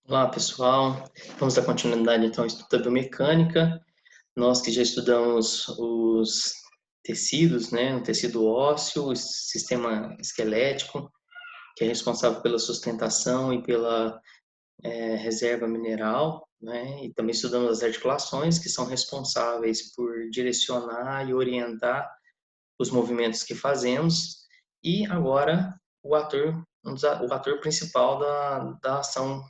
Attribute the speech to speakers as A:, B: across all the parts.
A: Olá, pessoal. Vamos dar continuidade então ao estudo da biomecânica. Nós que já estudamos os tecidos, né, o tecido ósseo, o sistema esquelético, que é responsável pela sustentação e pela reserva mineral, né, e também estudamos as articulações, que são responsáveis por direcionar e orientar os movimentos que fazemos. E agora o ator, o ator principal da ação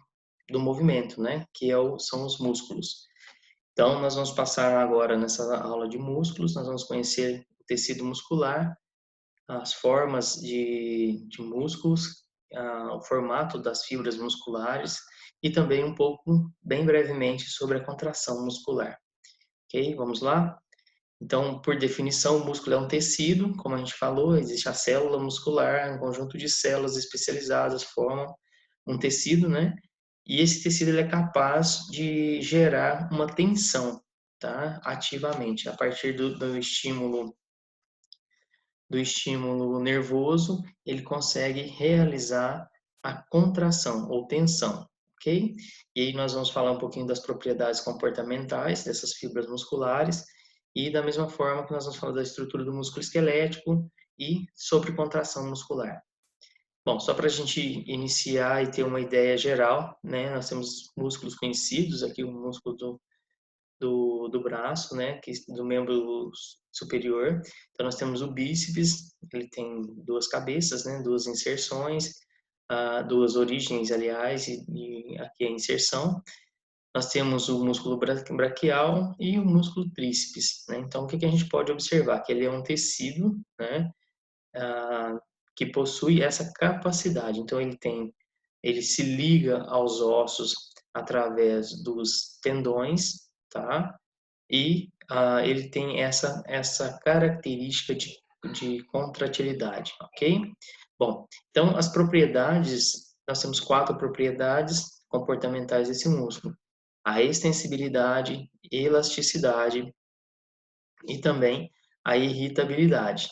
A: do movimento, né? Que são os músculos. Então, nós vamos passar agora nessa aula de músculos, nós vamos conhecer o tecido muscular, as formas de músculos, o formato das fibras musculares e também um pouco, bem brevemente, sobre a contração muscular. Ok? Vamos lá? Então, por definição, o músculo é um tecido, como a gente falou, existe a célula muscular, um conjunto de células especializadas formam um tecido, né? E esse tecido ele é capaz de gerar uma tensão, tá? Ativamente, a partir do estímulo nervoso, ele consegue realizar a contração ou tensão, ok? E aí nós vamos falar um pouquinho das propriedades comportamentais dessas fibras musculares e da mesma forma que nós vamos falar da estrutura do músculo esquelético e sobre contração muscular. Bom, só para a gente iniciar e ter uma ideia geral, né? Nós temos músculos conhecidos aqui, o músculo do braço, né? Do membro superior. Então, nós temos o bíceps, ele tem duas cabeças, né? Duas inserções, duas origens, aliás, e aqui a inserção. Nós temos o músculo braquial e o músculo tríceps, né? Então, o que a gente pode observar? Que ele é um tecido, né? ah, que possui essa capacidade. Então ele se liga aos ossos através dos tendões, tá? E ele tem essa característica de contratilidade, ok? Bom, então as propriedades, nós temos quatro propriedades comportamentais desse músculo: a extensibilidade, elasticidade e também a irritabilidade.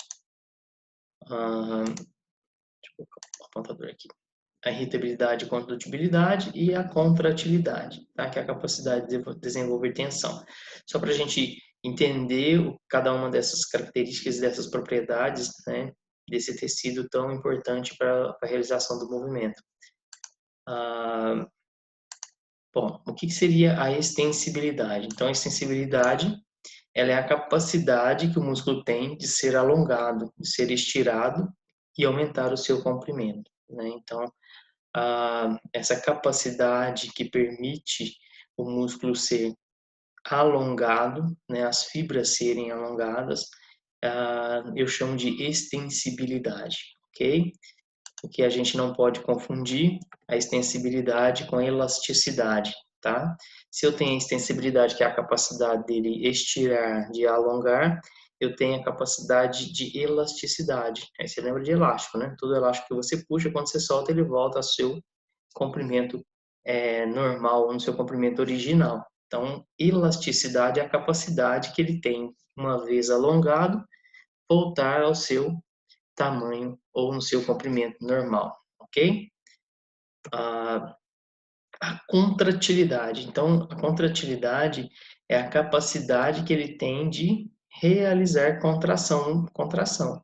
A: Deixa eu colocar o apontador aqui. A irritabilidade, condutibilidade e a contratilidade, tá? Que é a capacidade de desenvolver tensão. Só para a gente entender cada uma dessas características, dessas propriedades, né, desse tecido tão importante para a realização do movimento. Ah, bom, o que seria a extensibilidade? Então, a extensibilidade ela é a capacidade que o músculo tem de ser alongado, de ser estirado e aumentar o seu comprimento, né? Então, essa capacidade que permite o músculo ser alongado, né, as fibras serem alongadas, eu chamo de extensibilidade, ok? O que a gente não pode confundir a extensibilidade com a elasticidade, tá? Se eu tenho a extensibilidade, que é a capacidade dele estirar, de alongar, eu tenho a capacidade de elasticidade. Aí você lembra de elástico, né? Todo elástico que você puxa, quando você solta, ele volta ao seu comprimento normal, no seu comprimento original. Então, elasticidade é a capacidade que ele tem, uma vez alongado, voltar ao seu tamanho ou no seu comprimento normal, ok? A, a contratilidade. Então, a contratilidade é a capacidade que ele tem de realizar contração.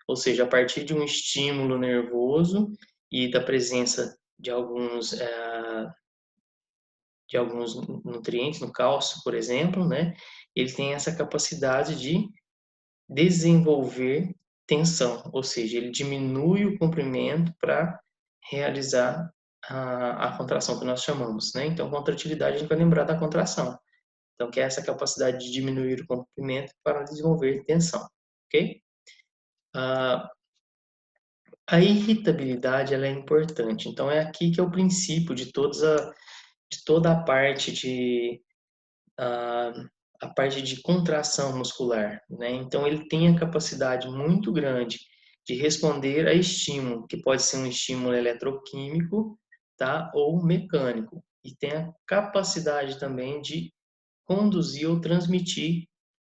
A: Ou seja, a partir de um estímulo nervoso e da presença de alguns nutrientes, no cálcio, por exemplo, né? Ele tem essa capacidade de desenvolver tensão, ou seja, ele diminui o comprimento para realizar a contração que nós chamamos, né? Então, contratilidade a gente vai lembrar da contração. Então, que é essa capacidade de diminuir o comprimento para desenvolver tensão, ok? Ah, a irritabilidade ela é importante. Então, é aqui que é o princípio de toda a parte a parte de contração muscular, né? Então ele tem a capacidade muito grande de responder a estímulo, que pode ser um estímulo eletroquímico, tá? Ou mecânico. E tem a capacidade também de conduzir ou transmitir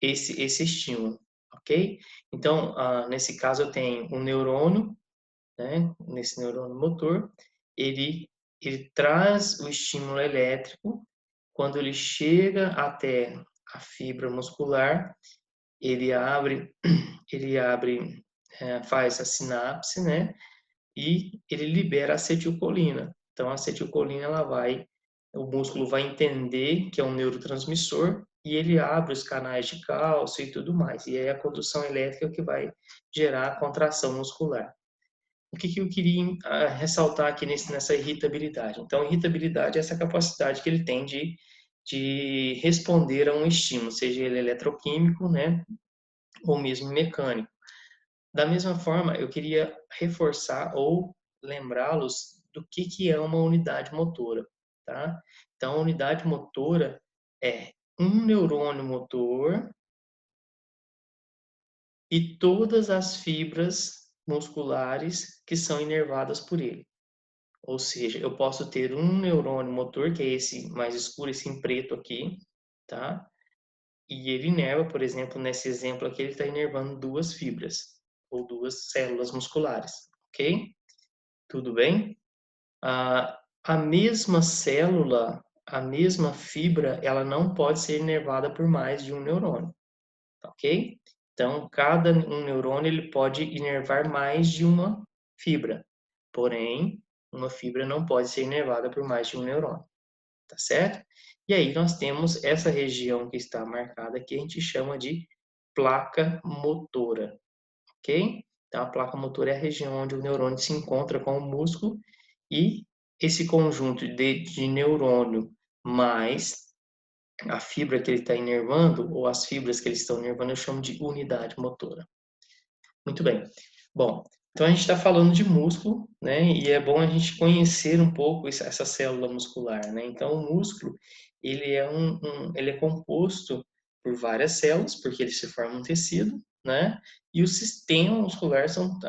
A: esse estímulo, ok? Então, nesse caso eu tenho um neurônio, né? Nesse neurônio motor, ele ele traz o estímulo elétrico. Quando ele chega até a fibra muscular, ele abre, faz a sinapse, né? E ele libera acetilcolina. Então, a acetilcolina, o músculo vai entender que é um neurotransmissor e ele abre os canais de cálcio e tudo mais. E aí a condução elétrica é o que vai gerar a contração muscular. O que eu queria ressaltar aqui nessa irritabilidade? Então, irritabilidade é essa capacidade que ele tem de responder a um estímulo, seja ele eletroquímico, né, ou mesmo mecânico. Da mesma forma, eu queria reforçar ou lembrá-los do que é uma unidade motora, tá? Então, a unidade motora é um neurônio motor e todas as fibras musculares que são inervadas por ele. Ou seja, eu posso ter um neurônio motor, que é esse mais escuro, esse em preto aqui, tá? E ele inerva, por exemplo, nesse exemplo aqui, ele está inervando duas fibras, ou duas células musculares, ok? Tudo bem? A mesma célula, a mesma fibra, ela não pode ser inervada por mais de um neurônio, ok? Então, cada um neurônio ele pode inervar mais de uma fibra, porém, uma fibra não pode ser inervada por mais de um neurônio, tá certo? E aí nós temos essa região que está marcada aqui, a gente chama de placa motora, ok? Então, a placa motora é a região onde o neurônio se encontra com o músculo e esse conjunto de neurônio mais a fibra que ele está inervando, ou as fibras que eles estão inervando, eu chamo de unidade motora. Muito bem. Bom, então a gente está falando de músculo, né? E é bom a gente conhecer um pouco essa célula muscular, né? Então, o músculo, ele é ele é composto por várias células, porque ele se forma um tecido, né? E o sistema muscular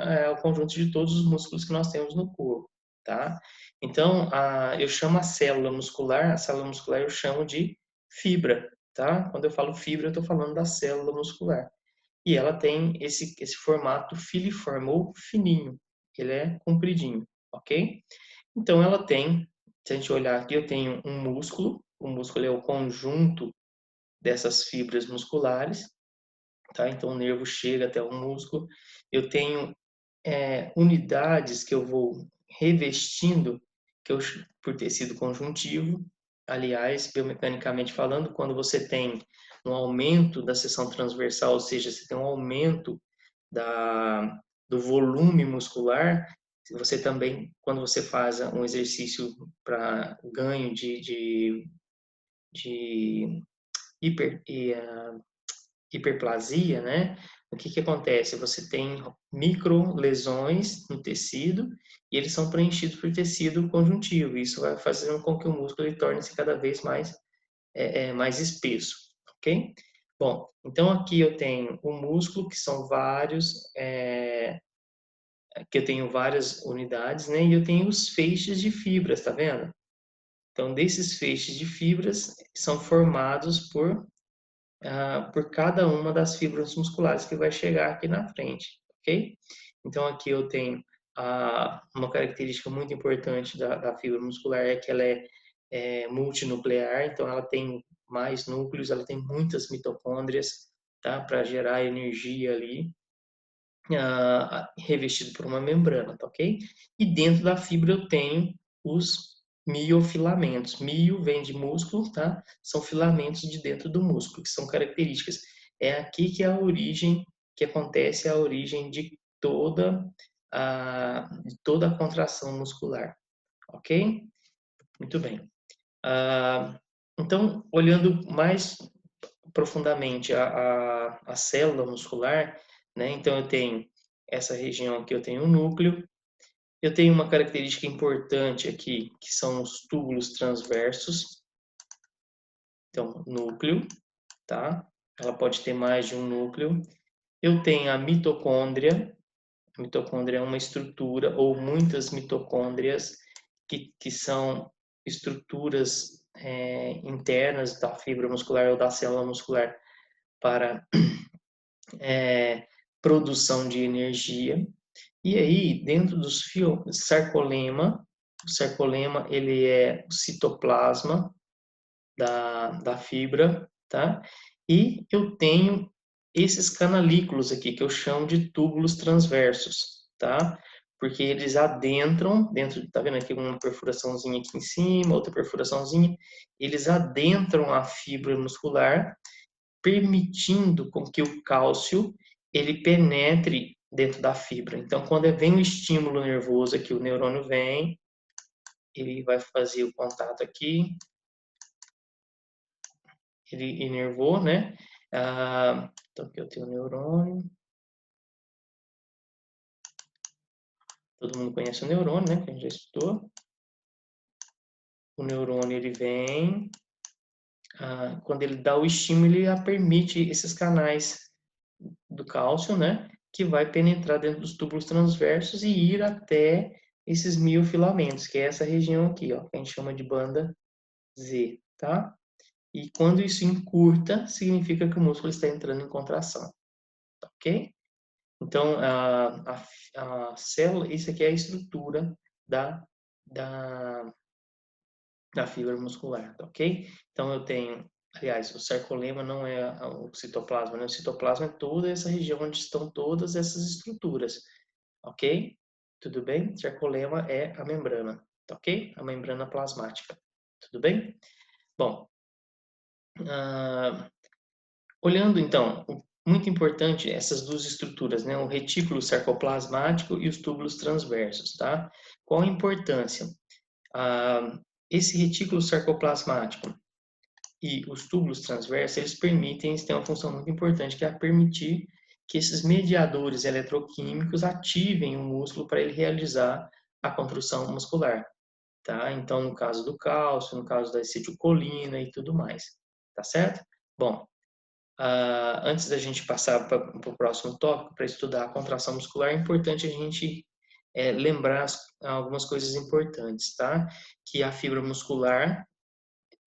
A: é o conjunto de todos os músculos que nós temos no corpo, tá? Então, eu chamo a célula muscular eu chamo de fibra, tá? Quando eu falo fibra, eu estou falando da célula muscular. E ela tem esse formato filiforme ou fininho, ele é compridinho, ok? Então ela tem, se a gente olhar aqui, eu tenho um músculo, o músculo é o conjunto dessas fibras musculares, tá? Então o nervo chega até o músculo. Eu tenho unidades que eu vou revestindo, por tecido conjuntivo. Aliás, biomecanicamente falando, quando você tem um aumento da seção transversal, ou seja, você tem um aumento do volume muscular, você também, quando você faz um exercício para ganho de hiper, hiperplasia, né? O que acontece? Você tem micro lesões no tecido e eles são preenchidos por tecido conjuntivo. Isso vai fazendo com que o músculo ele torne-se cada vez mais espesso, ok? Bom, então aqui eu tenho o músculo, que são que eu tenho várias unidades, né? E eu tenho os feixes de fibras, tá vendo? Então, desses feixes de fibras são formados por cada uma das fibras musculares que vai chegar aqui na frente, ok? Então, aqui eu tenho uma característica muito importante da fibra muscular é que ela é multinuclear, então ela tem mais núcleos, ela tem muitas mitocôndrias, tá? Para gerar energia ali, revestido por uma membrana, tá ok? E dentro da fibra eu tenho os miofilamentos. Mio vem de músculo, tá? São filamentos de dentro do músculo, que são características. É aqui que é a origem, que acontece a origem de toda a contração muscular, ok? Muito bem. Então, olhando mais profundamente a célula muscular, né? Então eu tenho essa região aqui, eu tenho um núcleo, eu tenho uma característica importante aqui, que são os túbulos transversos. Então, núcleo, tá? Ela pode ter mais de um núcleo. Eu tenho a mitocôndria. A mitocôndria é uma estrutura, ou muitas mitocôndrias, que são estruturas internas da fibra muscular ou da célula muscular para produção de energia. E aí, dentro dos fios, sarcolema, O sarcolema, ele é o citoplasma da fibra, tá? E eu tenho esses canalículos aqui, que eu chamo de túbulos transversos, tá? Porque eles adentram, dentro, tá vendo aqui uma perfuraçãozinha aqui em cima, outra perfuraçãozinha, eles adentram a fibra muscular, permitindo com que o cálcio ele penetre dentro da fibra. Então, quando vem o estímulo nervoso aqui, o neurônio vem, ele vai fazer o contato aqui, ele inervou, né? Então, aqui eu tenho o neurônio. Todo mundo conhece o neurônio, né? Que a gente já estudou. O neurônio, ele vem. Quando ele dá o estímulo, ele permite esses canais do cálcio, né? Que vai penetrar dentro dos túbulos transversos e ir até esses miofilamentos, que é essa região aqui, ó, que a gente chama de banda Z, tá? E quando isso encurta, significa que o músculo está entrando em contração, ok? Então, a célula, isso aqui é a estrutura da, da, da fibra muscular, tá ok? Então, eu tenho, aliás, o sarcolema não é o citoplasma, né? O citoplasma é toda essa região onde estão todas essas estruturas, ok? Tudo bem? Sarcolema é a membrana, tá ok? A membrana plasmática, tudo bem? Bom, olhando então, muito importante essas duas estruturas, né? O retículo sarcoplasmático e os túbulos transversos, tá? Qual a importância? Esse retículo sarcoplasmático e os túbulos transversos, eles permitem, eles têm uma função muito importante, que é permitir que esses mediadores eletroquímicos ativem o músculo para ele realizar a construção muscular, tá? Então, no caso do cálcio, no caso da acetilcolina e tudo mais, tá certo? Bom, antes da gente passar para o próximo tópico, para estudar a contração muscular, é importante a gente lembrar algumas coisas importantes, tá? Que a fibra muscular,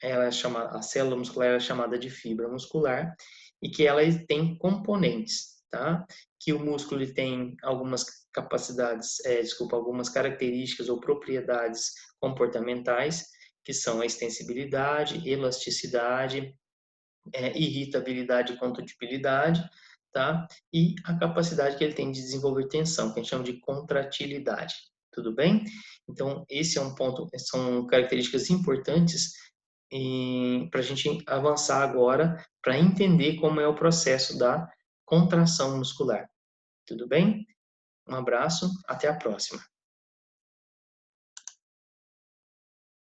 A: ela é chamada, a célula muscular é chamada de fibra muscular e que ela tem componentes, tá? Que o músculo ele tem algumas capacidades, algumas características ou propriedades comportamentais, que são a extensibilidade, elasticidade, irritabilidade e contratibilidade, tá? E a capacidade que ele tem de desenvolver tensão, que a gente chama de contratilidade. Tudo bem? Então, esse é um ponto, são características importantes para a gente avançar agora para entender como é o processo da contração muscular. Tudo bem? Um abraço, até a próxima.